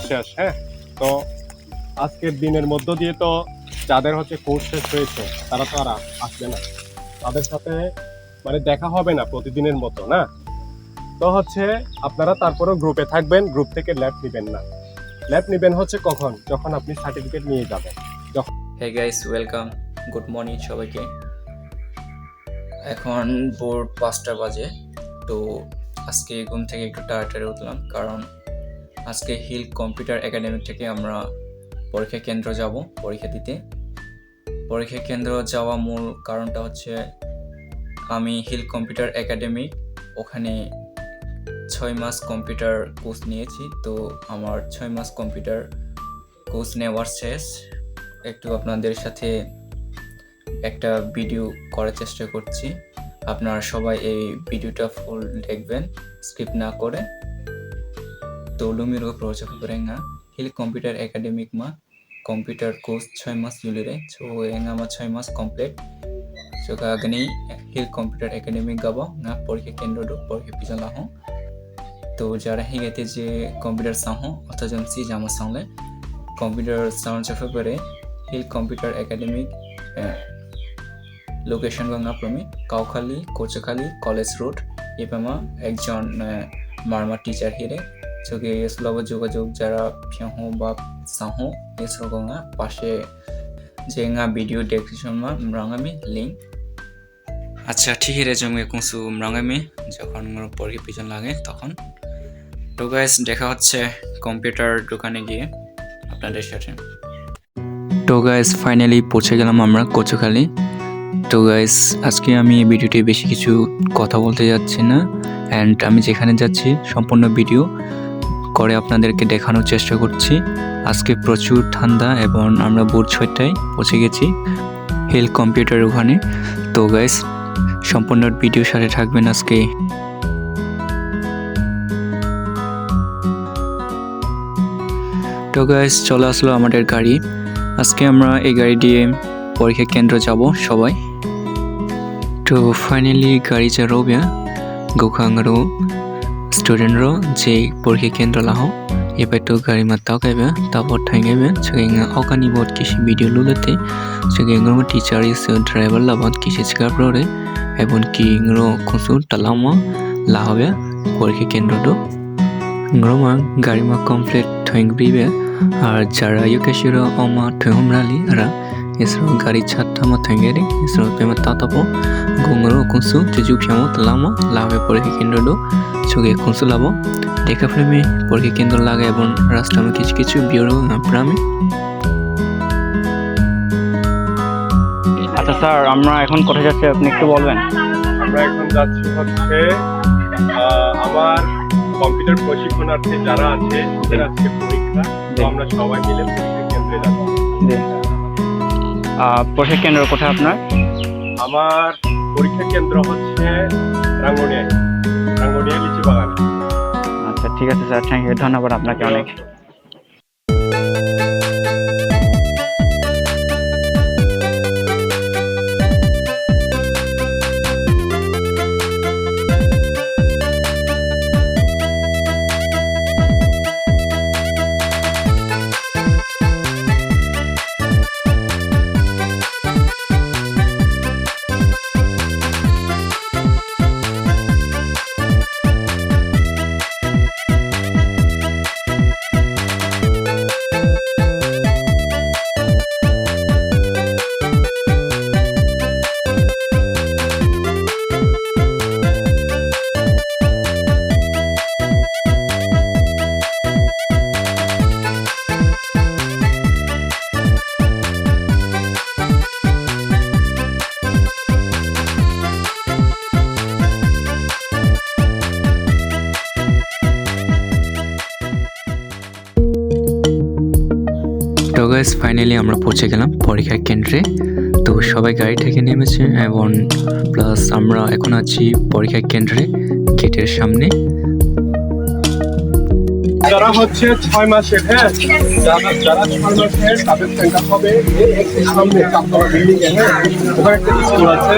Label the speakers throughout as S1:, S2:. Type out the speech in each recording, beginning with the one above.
S1: শেষ। হ্যাঁ, তো আজকের দিনের মধ্য দিয়ে তো যাদের হচ্ছে কোর্স শেষ হয়েছে তারা তো আর আসবে না, তাদের সাথে মানে দেখা হবে না প্রতিদিনের মতো না। তো হচ্ছে আপনারা তারপরেও গ্রুপে থাকবেন, গ্রুপ থেকে ল্যাব নেবেন না। ল্যাব নেবেন হচ্ছে কখন, যখন আপনি সার্টিফিকেট নিয়ে যাবেন।
S2: Hey guys, welcome, good morning সবাইকে। এখন ভোর 5টা বাজে। তো আজকে ঘুম থেকে একটু তাড়াতাড়ি উঠলাম, কারণ আজকে হিল কম্পিউটার একাডেমি থেকে আমরা পরীক্ষা কেন্দ্র যাব পরীক্ষা দিতে। পরীক্ষা কেন্দ্র যাওয়া মূল কারণটা হচ্ছে আমি হিল কম্পিউটার একাডেমি ওখানে 6 মাস কম্পিউটার কোর্স নিয়েছি। তো আমার 6 মাস কম্পিউটার কোর্স নেওয়ার শেষ। একটু আপনাদের সাথে একটা ভিডিও করার চেষ্টা করছি, আপনারা সবাই এই ভিডিওটা ফুল দেখবেন, স্কিপ না করে. তো lumiru project berenga Hill Computer Academic ma computer course 6 mas julire so enga ma 6 mas complete so gani Hill Computer Academic gabo na porikha kendro do porikha pijan la ho. তো যারা হিগেতে যে computer সাহো অথজন সি জামা সাংলে computer sound চফে হিল computer academic location Ganga প্রমি কাউখালী কোচখালী কলেজ রোড এপামা একজন মারমা টিচার হিরে চোখে এসলব যোগাযোগ যারা ফিয়াহো বা সাহো এসর গঙ্গা পাশে যেঙ্গা ভিডিও ডেসক্রিপশন মা মরাঙ্গামি লিঙ্ক। আচ্ছা ঠিক হিরে জমে কুসু মরাঙ্গামি যখন পরীক্ষা পিছন লাগে তখন। তো গাইস দেখা হচ্ছে কম্পিউটার দোকানে গিয়ে আপনাদের সাথে। তো গাইস ফাইনালি পৌঁছে গেলাম আমরা কোচখালী। তো গাইস আজকে আমি এই ভিডিওতে বেশি কিছু কথা বলতে যাচ্ছি না, অ্যান্ড আমি যেখানে যাচ্ছি সম্পূর্ণ ভিডিও করে আপনাদেরকে দেখানোর চেষ্টা করছি। আজকে প্রচুর ঠান্ডা এবং আমরা ভোর 6টায় পৌঁছে গেছি হিল কম্পিউটার ওখানে। তো গাইস সম্পূর্ণ ভিডিওর সাথে থাকবেন আজকে। তো গাইস চলে আসলো আমাদের গাড়ি। আজকে আমরা এই গাড়ি দিয়ে পরীক্ষা কেন্দ্র যাব সবাই। তো ফাইনালি গাড়ি চারোবিয়া গোখাংরো স্টুডেন্টরো যে পরীক্ষা কেন্দ্র লাহ এবার তো গাড়ি মাত্তাও গাইবে তারপর ঠাইগাইবে সেখানে অকানি বহুত কিছু ভিডিও লুলেতে সেখানে টিচার ইস ড্রাইভার লাবাদ কিছু চিকাপ্রে এবং কি ইংরো খুঁসু টালামা লাহবে পরীক্ষা কেন্দ্রটো ইংরোমা গাড়ি মা কমপ্লিট ঠেংবিবে আর যারা ইউকেশিরো অমা ঠেহমরালি আর এসরো গাড়ি ছাত্তা মা ঠেঙ্গেরে এসরো পেমা তাতাপো গঙ্গরো কুসু চুজু ফিয়ামো তালামা লাহবে পরীক্ষা কেন্দ্রটো চোখে খুঁসু লাবো দেখা ফ্রেমে পরীক্ষা কেন্দ্র লাগে এবং রাস্তামে কিছু কিছু বিওরো প্রামে।
S3: আচ্ছা স্যার, আমরা এখন কোথায় যাচ্ছি আপনি একটু বলবেন?
S1: আমরা এখন যাচ্ছি হচ্ছে আমার কম্পিউটার প্রশিক্ষণার্থী যারা আছে ওদের আজকে পরীক্ষা, তো আমরা সবাই মিলে পরীক্ষা কেন্দ্রে যাচ্ছি।
S3: পরীক্ষা কেন্দ্র কোথায় আপনার?
S1: আমার পরীক্ষা কেন্দ্র হচ্ছে রাঙ্গুনিয়া লিচি বাগানে।
S3: আচ্ছা ঠিক আছে স্যার, থ্যাংক ইউ, ধন্যবাদ আপনাকে অনেক।
S2: তো গাইস ফাইনালি আমরা পৌঁছে গেলাম পরীক্ষা কেন্দ্রে। তো সবাই গাড়ি থেকে নেমেছে এবং প্লাস আমরা এখন আছি পরীক্ষা কেন্দ্রে গেটের সামনে।
S1: যারা হচ্ছে 6 মাসের, হ্যাঁ যারা 6 মাসের তাদের সেন্টার হবে এই সামনে চাপতলা বিল্ডিং এ। হ্যাঁ ওখানে একটা স্কুল আছে,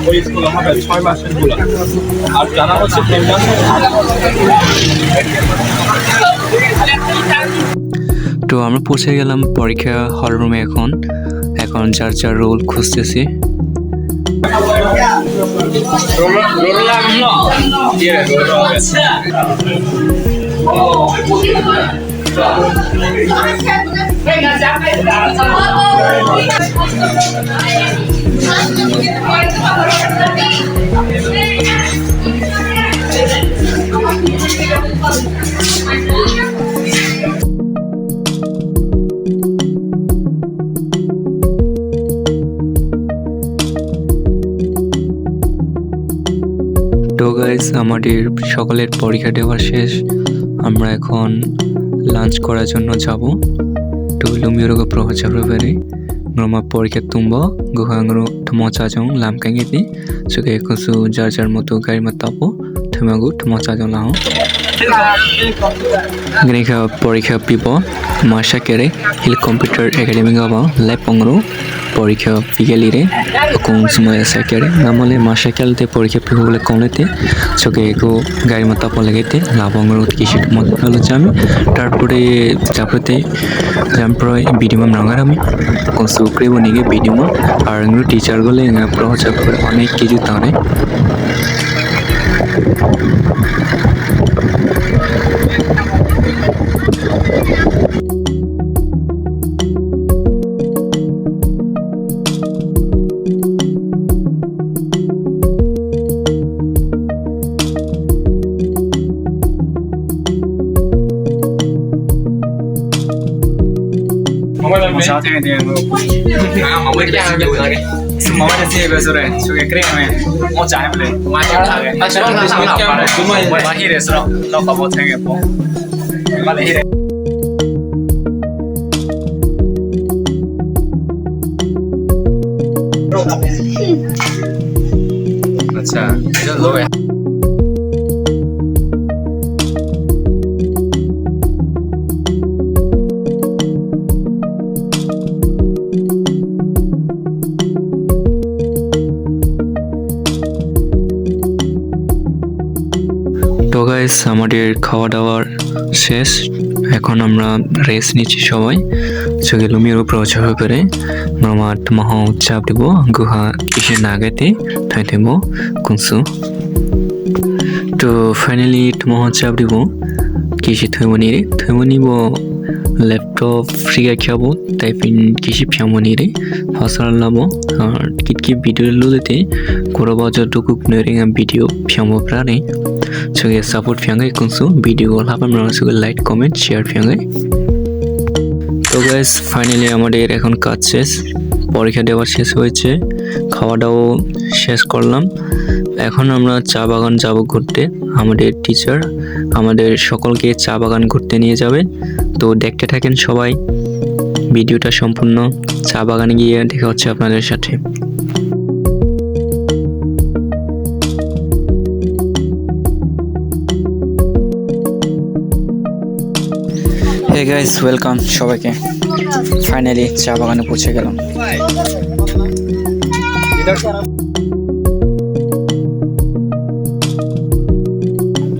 S1: ওই স্কুল হবে 6 মাসের গুলো। আর যারা হচ্ছে 3 মাসের
S2: তো আমরা পৌঁছে গেলাম পরীক্ষা হল রুমে। এখন যার যার রোল খুঁজতেছি। তো গাইস, আমাদের সকলের পরীক্ষা দেওয়া শেষ। আমরা এখন লাঞ্চ করার জন্য যাব. তো lumiyoga prohachabare ngoma পরীক্ষা tumbo guhangro tmochajong lamkangeti suke kusu jar moto gari matapo thamagu tmochajong lao grekha পরীক্ষা pipo masha kere hil computer academy gaba lab pongro পরীক্ষা বিকেলিরে কোন সময় আসা করে নামলে মাসা খেলতে পরীক্ষা পিবো বলে কোনেতে চোখে গো গাড়ি মতো পলেগেতে লাভঙ্গর কিছু মতো হলো আমি তারপরে তারপরে জাম্প্রয় ভিডিও রাঙার আমি কোন সুক্রেবো নিগে ভিডিও আর টিচার গুলো প্রহচার করে অনেক কিছু তারে আচ্ছা তো গাইস, আমাদের খাওয়া দাওয়ার শেষ। এখন আমরা রেস্ট নিচ্ছি সবাই। চোখে lumiyoga prohachabare ngoma tmaho chap dibo guha kishe nagate thaitemo kunsu. তো finally tmaho chap dibo kishe themoni bo laptop ফ্রিగా খাবো তাই পিন কিসি ফ্যামনি রে ফাসার লাবো আর কিটকি ভিডিও লুদেতে কোরবা যতটুকু নরেঙ্গা ভিডিও ফ্যামো প্রানে সঙ্গে সাপোর্ট ফ্যাঙ্গে কুনসু ভিডিও লাপাম সঙ্গে লাইক কমেন্ট শেয়ার ফ্যাঙ্গে। তো গাইস, ফাইনালি আমাদের এখন কাজ শেষ, পরীক্ষা দেওয়া শেষ হয়েছে, খাওয়া দাওয়া শেষ করলাম। এখন আমরা চা বাগান যাব ঘুরতে। আমাদের টিচার আমাদের সকলকে চা বাগান ঘুরতে নিয়ে যাবে। তো দেখতে থাকেন সবাই ভিডিওটা সম্পূর্ণ। চা বাগানে গিয়ে দেখা হচ্ছে আপনাদের সাথে। হে গাইস, ওয়েলকাম সবাইকে। ফাইনালি চা বাগানে পৌঁছে গেলাম।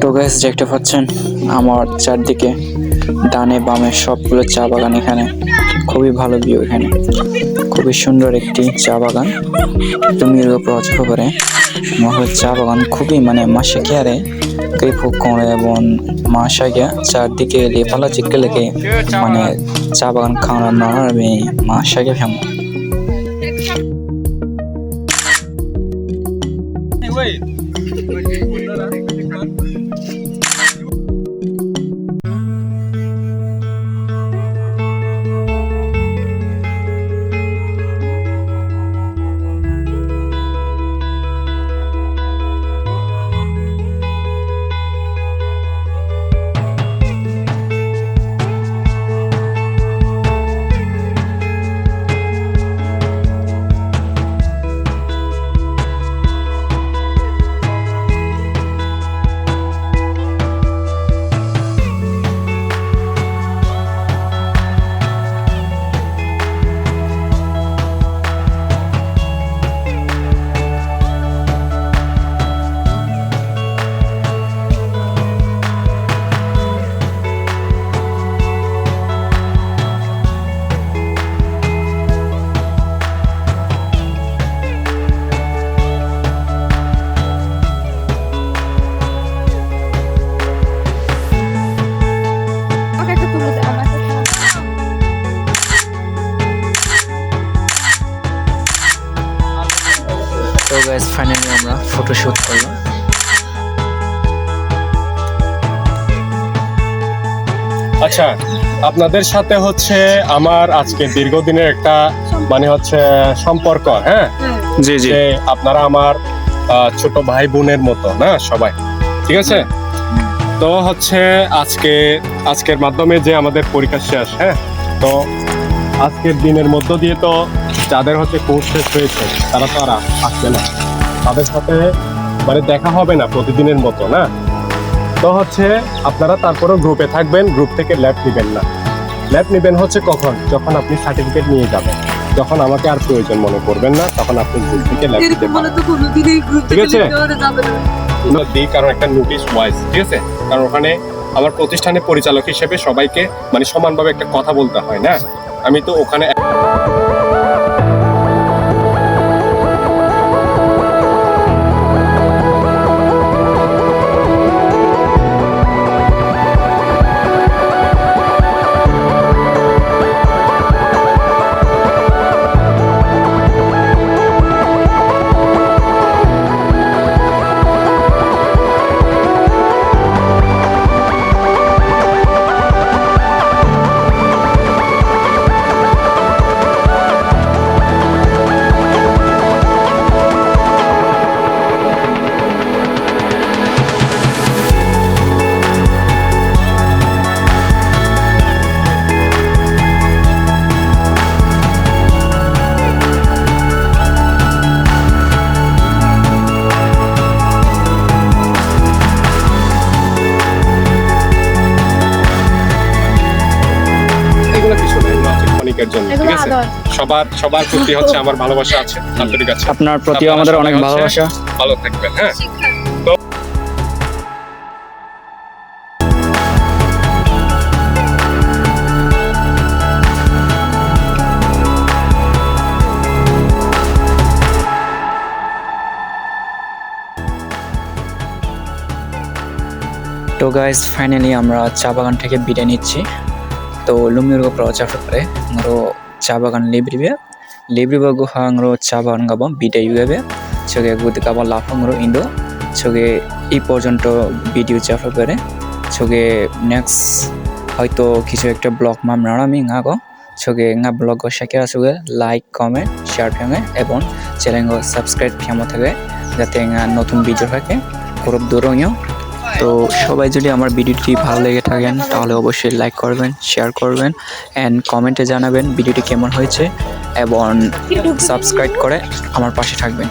S2: তো গাইস, দেখতে পাচ্ছেন আমার চারদিকে ডানে বামে সবগুলো চা বাগান। এখানে খুবই ভালো ভিউ, এখানে খুবই সুন্দর একটি চা বাগান। lumiyoga prohachabare মহল চা বাগান খুবই মাসে খেয়ারে কই ফুকরে এবং মাসাগে চারদিকে লেপালা চিকলে লেগে চা বাগান খাওয়ার নড়াবে মাসাগে ফেম। গাইস ফাইনালি আমরা ফটোশুট করলাম।
S1: আচ্ছা, আপনাদের সাথে হচ্ছে আমার আজকে দীর্ঘদিনের একটা মানে হচ্ছে সম্পর্ক, হ্যাঁ,
S2: জি জি
S1: যে আপনারা আমার ছোট ভাই বোনের মতো না সবাই, ঠিক আছে? তো হচ্ছে আজকের মাধ্যমে যে আমাদের পরীক্ষা শেষ, হ্যাঁ, তো আজকের দিনের মধ্য দিয়ে তো যাদের হচ্ছে কোর্স শেষ হয়েছে তারা তো আর আসবে না, তাদের সাথে মানে দেখা হবে না প্রতিদিনের মতো না। তো হচ্ছে আপনারা তারপরেও গ্রুপে থাকবেন, গ্রুপ থেকে ল্যাব নেবেন না। ল্যাব নেবেন হচ্ছে কখন? যখন আপনি সার্টিফিকেট নিয়ে যাবেন, যখন আমাকে আর প্রয়োজন মনে করবেন না, তখন আপনি গ্রুপ থেকে ল্যাব নিতে পারেন, ঠিক আছে? দিই কারণ একটা নোটিশ ওয়াইজ, ঠিক আছে? কারণ ওখানে আমার প্রতিষ্ঠানের পরিচালক হিসেবে সবাইকে মানে সমানভাবে একটা কথা বলতে হয় না। আমি তো ওখানে এগুলো কিছু না, এগুলো হচ্ছে ক্ষণিকের জন্য, ঠিক আছে? সবার প্রতি হচ্ছে আমার ভালোবাসা আছে, আন্তরিক আছে।
S3: আপনার প্রতিও আমাদের অনেক ভালোবাসা।
S1: ভালো থাকবেন, হ্যাঁ।
S2: তো গাইস ফাইনালি আমরা চা বাগান থেকে বিদায় নিচ্ছি। তো lumiyurgo project pare ngro cha bagan libriba guha ngro cha bagan gabo bidai gabe choge gudi gabo lafa ngro indo choge এই পর্যন্ত ভিডিও চাফা করে choge next হয়তো কিছু একটা ব্লগ মামরা আমি ngago choge nga blog go share choge like comment share ফেমে এবং চ্যানেল গো সাবস্ক্রাইব ফেমো থাকে যাতে নতুন ভিডিও থাকে খুব দূরনীয়। তো সবাই যদি আমার ভিডিওটি ভালো লেগে থাকেন তাহলে অবশ্যই লাইক করবেন, শেয়ার করবেন এন্ড কমেন্টে জানাবেন ভিডিওটি কেমন হয়েছে এবং সাবস্ক্রাইব করে আমার পাশে থাকবেন।